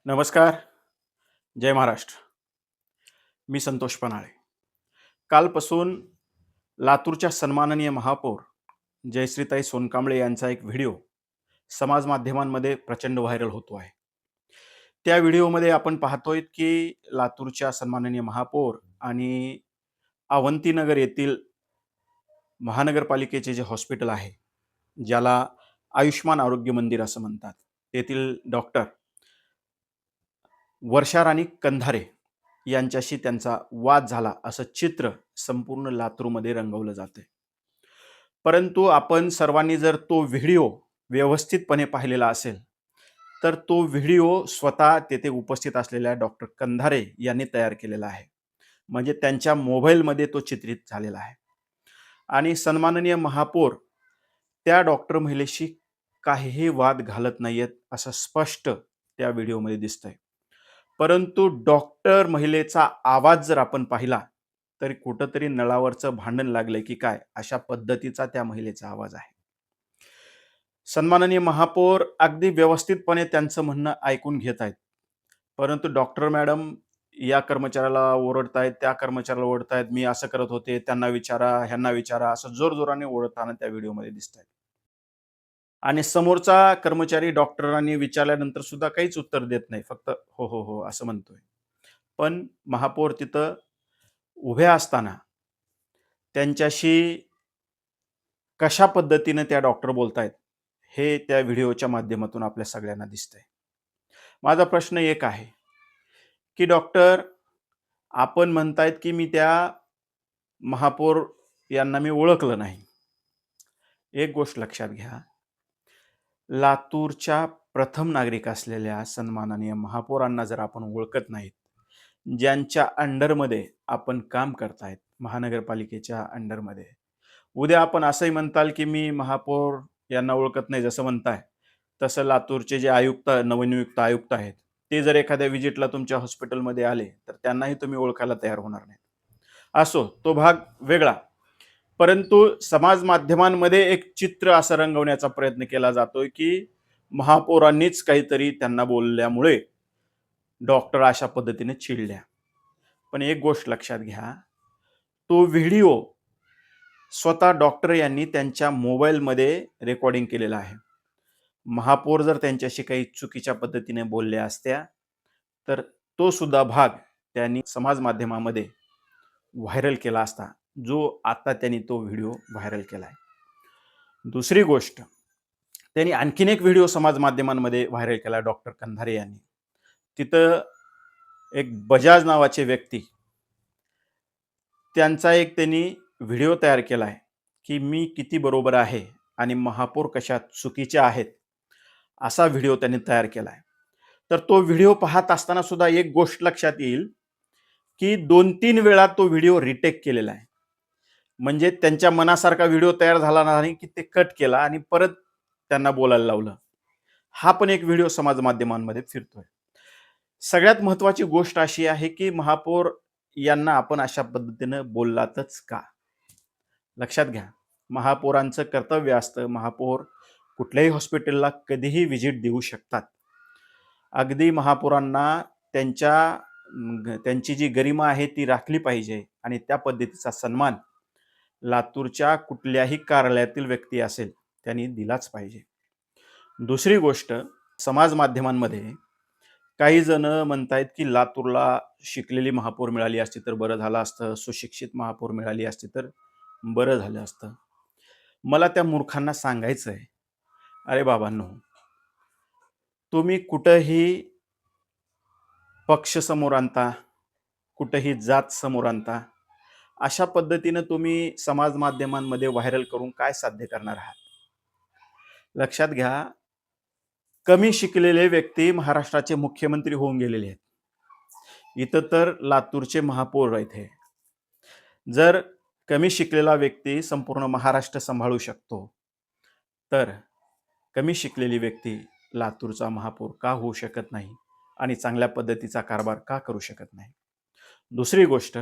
नमस्कार. जय महाराष्ट्र. मी संतोष पनाळे. कालपासून लातूरच्या सन्माननीय महापौर जयश्रीताई सोनकांबळे यांचा एक व्हिडिओ समाज माध्यमांमध्ये प्रचंड व्हायरल होतो आहे. त्या व्हिडिओमध्ये आपण पाहतोय की लातूरच्या सन्माननीय महापौर आणि अवंतीनगर येथील महानगरपालिकेचे जे हॉस्पिटल आहे, ज्याला आयुष्मान आरोग्य मंदिर असं म्हणतात, तेथील डॉक्टर वर्षा राणी कंधारे यांच्याशी त्यांचा वाद झाला असं चित्र संपूर्ण लातूरमध्ये रंगवलं जातंय. परंतु आपण सर्वांनी जर तो व्हिडिओ व्यवस्थितपणे पाहिलेला असेल, तर तो व्हिडिओ स्वतः तेथे उपस्थित असलेल्या डॉक्टर कंधारे यांनी तयार केलेला आहे. म्हणजे त्यांच्या मोबाईलमध्ये तो चित्रित झालेला आहे. आणि सन्माननीय महापौर त्या डॉक्टर महिलेशी काहीही वाद घालत नाहीयेत असं स्पष्ट त्या व्हिडिओमध्ये दिसतंय. परंतु डॉक्टर महिलेचा आवाज जर आपण पाहिला, तर कुठंतरी नळावरचं भांडण लागलंय की काय, अशा पद्धतीचा त्या महिलेचा आवाज आहे. सन्माननीय महापौर अगदी व्यवस्थितपणे त्यांचं म्हणणं ऐकून घेत आहेत. परंतु डॉक्टर मॅडम या कर्मचाऱ्याला ओरडतायत, त्या कर्मचाऱ्याला ओरडतायत, मी असं करत होते, त्यांना विचारा, ह्यांना विचारा, असं जोरजोराने ओरडताना त्या व्हिडिओमध्ये दिसतायत. आणि समोरचा कर्मचारी डॉक्टरांनी विचारल्यानंतर सुद्धा काहीच उत्तर देत नाही. फक्त "हो, हो, हो" असं म्हणतोय. पण महापौर तिथं उभ्या असताना त्यांच्याशी कशा पद्धतीने त्या डॉक्टर बोलतायत, हे त्या व्हिडिओच्या माध्यमातून आपल्या सगळ्यांना दिसतंय. माझा प्रश्न एक आहे, की डॉक्टर आपण म्हणतायत, की मी त्या महापौर यांना मी ओळखलं नाही. एक गोष्ट लक्षात घ्या, लातूरच्या प्रथम नागरिक असलेल्या सन्माननीय महापौरांना जर आपण ओळखत नाहीत, ज्यांच्या अंडरमध्ये आपण काम करतायत, महानगरपालिकेच्या अंडरमध्ये. उद्या आपण असंही म्हणताल, की मी महापौर यांना ओळखत नाही जसं म्हणताय, तसं लातूरचे जे आयुक्त नवनियुक्त आयुक्त आहेत, ते जर एखाद्या व्हिजिटला तुमच्या हॉस्पिटलमध्ये आले, तर त्यांनाही तुम्ही ओळखायला तयार होणार नाहीत. असो, तो भाग वेगळा. परंतु समाज माध्यमांमध्ये एक चित्र असं रंगवण्याचा प्रयत्न केला जातोय, की महापौरांनीच काहीतरी त्यांना बोलल्यामुळे डॉक्टर अशा पद्धतीने चिडल्या. पण एक गोष्ट लक्षात घ्या, तो व्हिडिओ स्वतः डॉक्टर यांनी त्यांच्या मोबाईलमध्ये रेकॉर्डिंग केलेला आहे. महापौर जर त्यांच्याशी काही चुकीच्या पद्धतीने बोलल्या असत्या, तर तो सुद्धा भाग त्यांनी समाज माध्यमामध्ये व्हायरल केला असता, जो आता त्यांनी तो व्हिडिओ व्हायरल केलाय. दुसरी गोष्ट, त्यांनी आणखीन एक व्हिडिओ समाज माध्यमांमध्ये व्हायरल केला डॉक्टर कंधारे यांनी. तिथं एक बजाज नावाचे व्यक्ती, त्यांचा एक त्यांनी व्हिडिओ तयार केलाय, की मी किती बरोबर आहे आणि महापौर कशा चुकीच्या आहेत, असा व्हिडिओ त्यांनी तयार केलाय. तर तो व्हिडिओ पाहत असताना सुद्धा एक गोष्ट लक्षात येईल, की 2-3 वेळा तो व्हिडिओ रिटेक केलेला आहे. म्हणजे त्यांच्या मनासारखा व्हिडिओ तयार झाला नाही, की ते कट केला आणि परत त्यांना बोलायला लावलं. हा पण एक व्हिडिओ समाज माध्यमांमध्ये फिरतोय. सगळ्यात महत्त्वाची गोष्ट अशी आहे, की महापौर यांना आपण अशा पद्धतीनं बोललातच का? लक्षात घ्या, महापौरांचं कर्तव्य असतं, महापौर कुठल्याही हॉस्पिटलला कधीही व्हिजिट देऊ शकतात. अगदी महापौरांना त्यांची जी गरिमा आहे ती राखली पाहिजे आणि त्या पद्धतीचा सन्मान लातूरच्या कुठल्याही कार्यालयातील व्यक्ती असेल, त्यांनी दिलाच पाहिजे. दुसरी गोष्ट, समाज माध्यमांमध्ये काही जण म्हणतायत, की लातूरला शिकलेली महापौर मिळाली असती तर बरं झालं असतं, सुशिक्षित महापौर मिळाली असती तर बरं झालं असतं. मला त्या मूर्खांना सांगायचं आहे, अरे बाबांनो, तुम्ही कुठंही पक्ष समोर आणता, कुठंही जात समोर आणता. अशा पद्धतीनं तुम्ही समाज माध्यमांमध्ये व्हायरल करून काय साध्य करणार आहात? लक्षात घ्या, कमी शिकलेले व्यक्ती महाराष्ट्राचे मुख्यमंत्री होऊन गेलेले आहेत. इथं तर लातूरचे महापौर आहेत हे. जर कमी शिकलेला व्यक्ती संपूर्ण महाराष्ट्र सांभाळू शकतो, तर कमी शिकलेली व्यक्ती लातूरचा महापौर का होऊ शकत नाही आणि चांगल्या पद्धतीचा कारभार का करू शकत नाही? दुसरी गोष्ट,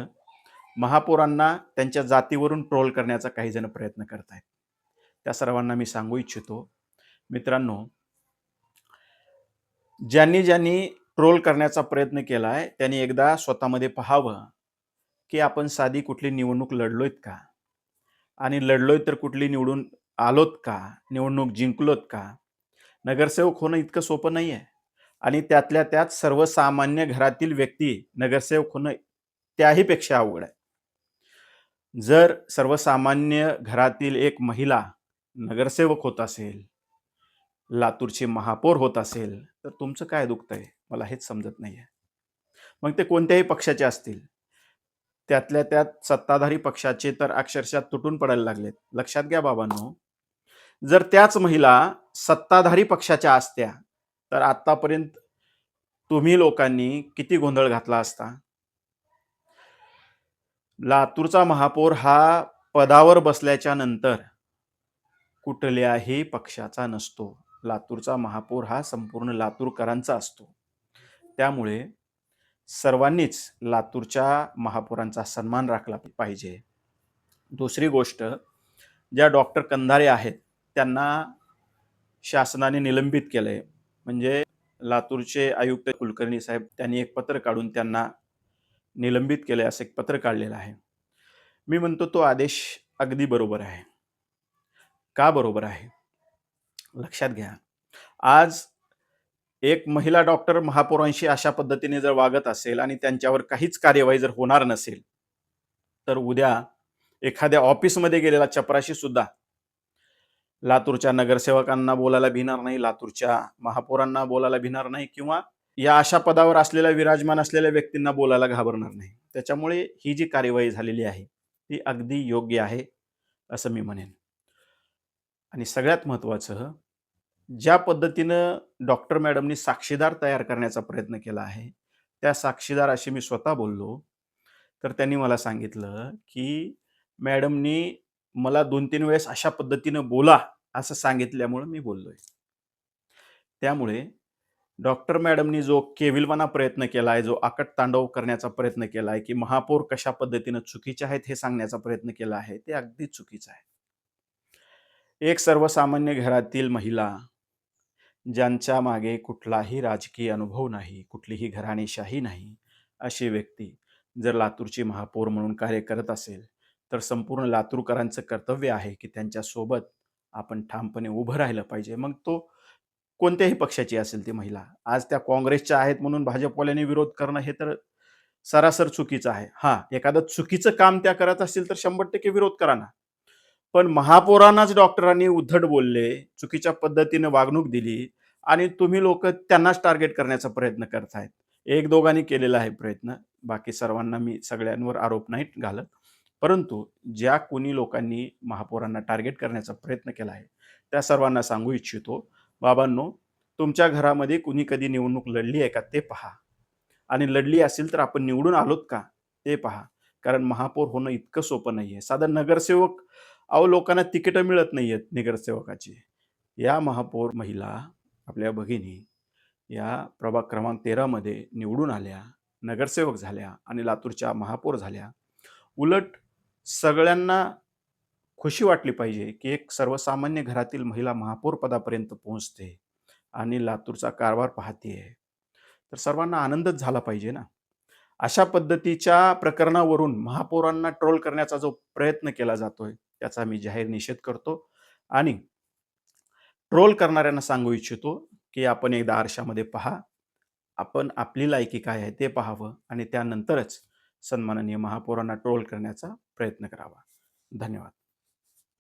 महापौरांना त्यांच्या जातीवरून ट्रोल करण्याचा काही जण प्रयत्न करत आहेत. त्या सर्वांना मी सांगू इच्छितो, मित्रांनो, ज्यांनी ज्यांनी ट्रोल करण्याचा प्रयत्न केलाय, त्यांनी एकदा स्वतःमध्ये पाहावं, की आपण साधी कुठली निवडणूक लढलोयत का? आणि लढलोय तर कुठली निवडून आलोत का? निवडणूक जिंकलोत का? नगरसेवक होणं इतकं सोपं नाहीये आणि त्यातल्या त्यात सर्वसामान्य घरातील व्यक्ती नगरसेवक होणं त्याही पेक्षा अवघड आहे. जर सर्वसामान्य घरातील एक महिला नगरसेवक होत असेल, लातूरची महापौर होत असेल, तर तुमचं काय दुखतंय? मला हेच समजत नाहीये. मग ते कोणत्याही पक्षाचे असतील. त्यातल्या त्यात सत्ताधारी पक्षाचे तर अक्षरशः तुटून पडायला लागलेत. लक्षात घ्या बाबांनो, जर त्याच महिला सत्ताधारी पक्षाच्या असत्या, तर आत्तापर्यंत तुम्ही लोकांनी किती गोंधळ घातला असता? लातूरचा महापौर हा पदावर बसल्याच्या नंतर कुठल्याही पक्षाचा नसतो. लातूरचा महापौर हा संपूर्ण लातूरकरांचा असतो. त्यामुळे सर्वांनीच लातूरच्या महापौरांचा सन्मान राखला पाहिजे. दुसरी गोष्ट, ज्या डॉक्टर कंधारे आहेत, त्यांना शासनाने निलंबित केलंय. म्हणजे लातूरचे आयुक्त कुलकर्णी साहेब त्यांनी एक पत्र काढून त्यांना निलंबित केलंय, असं एक पत्र काढलेलं आहे. मी म्हणतो तो आदेश अगदी बरोबर आहे. का बरोबर आहे? लक्षात घ्या. आज एक महिला डॉक्टर महापौरांशी अशा पद्धतीने जर वागत असेल आणि त्यांच्यावर काहीच कार्यवाही जर होणार नसेल, तर उद्या एखाद्या ऑफिसमध्ये गेलेला चपराशी सुद्धा लातूरच्या नगरसेवकांना बोलायला भिणार नाही, लातूरच्या महापौरांना बोलायला भिणार नाही किंवा या अशा पदावर असलेल्या विराजमान असलेल्या व्यक्तींना बोलायला घाबरणार नाही. त्याच्यामुळे ही जी कार्यवाही झालेली आहे, ती अगदी योग्य आहे, असं मी म्हणेन. आणि सगळ्यात महत्त्वाचं, ज्या पद्धतीनं डॉक्टर मॅडमनी साक्षीदार तयार करण्याचा प्रयत्न केला आहे, त्या साक्षीदाराशी मी स्वतः बोललो. तर त्यांनी मला सांगितलं, की मॅडमनी मला 2-3 वेळेस अशा पद्धतीनं बोला, असं सांगितल्यामुळं मी बोललोय. त्यामुळे डॉक्टर मॅडमनी जो केविलवाणा प्रयत्न केलाय, जो आकट-तांडव करण्याचा प्रयत्न केलाय, की महापौर कशा पद्धतीनं चुकीचे आहेत हे सांगण्याचा प्रयत्न केला आहे, ते अगदी चुकीचं आहे. एक सर्वसामान्य घरातील महिला, ज्यांच्या मागे कुठलाही राजकीय अनुभव नाही, कुठलीही घराणेशाही नाही, अशी व्यक्ती जर लातूरची महापौर म्हणून कार्य करत असेल, तर संपूर्ण लातूरकरांचं कर्तव्य आहे, की त्यांच्यासोबत आपण ठामपणे उभं राहिलं पाहिजे. मग तो कोणत्याही पक्षाची असेल ती महिला. आज त्या काँग्रेसच्या आहेत म्हणून भाजपवाल्यांनी विरोध करणं हे तर सरासर चुकीचं आहे. हां, एखादं चुकीचं काम त्या करत असतील तर 100% विरोध करा ना. पण महापौरांनाच डॉक्टरांनी उद्धट बोलले, चुकीच्या पद्धतीने वागणूक दिली आणि तुम्ही लोकं त्यांनाच टार्गेट करण्याचा प्रयत्न करतायत. एक दोघांनी केलेला आहे प्रयत्न. बाकी सर्वांना मी सगळ्यांवर आरोप नाही घालत. परंतु ज्या कोणी लोकांनी महापौरांना टार्गेट करण्याचा प्रयत्न केला आहे, त्या सर्वांना सांगू इच्छितो, बाबांनो, तुमच्या घरामध्ये कुणी कधी निवडणूक लढली आहे का ते पहा आणि लढली असेल तर आपण निवडून आलोत का ते पहा. कारण महापौर होणं इतकं सोपं नाहीये. साधा नगरसेवक, अहो लोकांना तिकीटं मिळत नाहीयेत नगरसेवकाची. या महापौर महिला, आपल्या भगिनी, या प्रभाग क्रमांक 13 मध्ये निवडून आल्या, नगरसेवक झाल्या आणि लातूरच्या महापौर झाल्या. उलट सगळ्यांना खुशी वाटली पाहिजे, की एक सर्वसामान्य घरातील महिला महापौर पदापर्यंत पोहोचते आणि लातूरचा कारभार पाहतीये. तर सर्वांना आनंदच झाला पाहिजे ना. अशा पद्धतीच्या प्रकरणावरून महापौरांना ट्रोल करण्याचा जो प्रयत्न केला जातोय, त्याचा मी जाहीर निषेध करतो आणि ट्रोल करणाऱ्यांना सांगू इच्छितो, की आपण एकदा आरशामध्ये पहा. आपण आपली लायकी काय आहे ते पाहावं आणि त्यानंतरच सन्माननीय महापौरांना ट्रोल करण्याचा प्रयत्न करावा. धन्यवाद.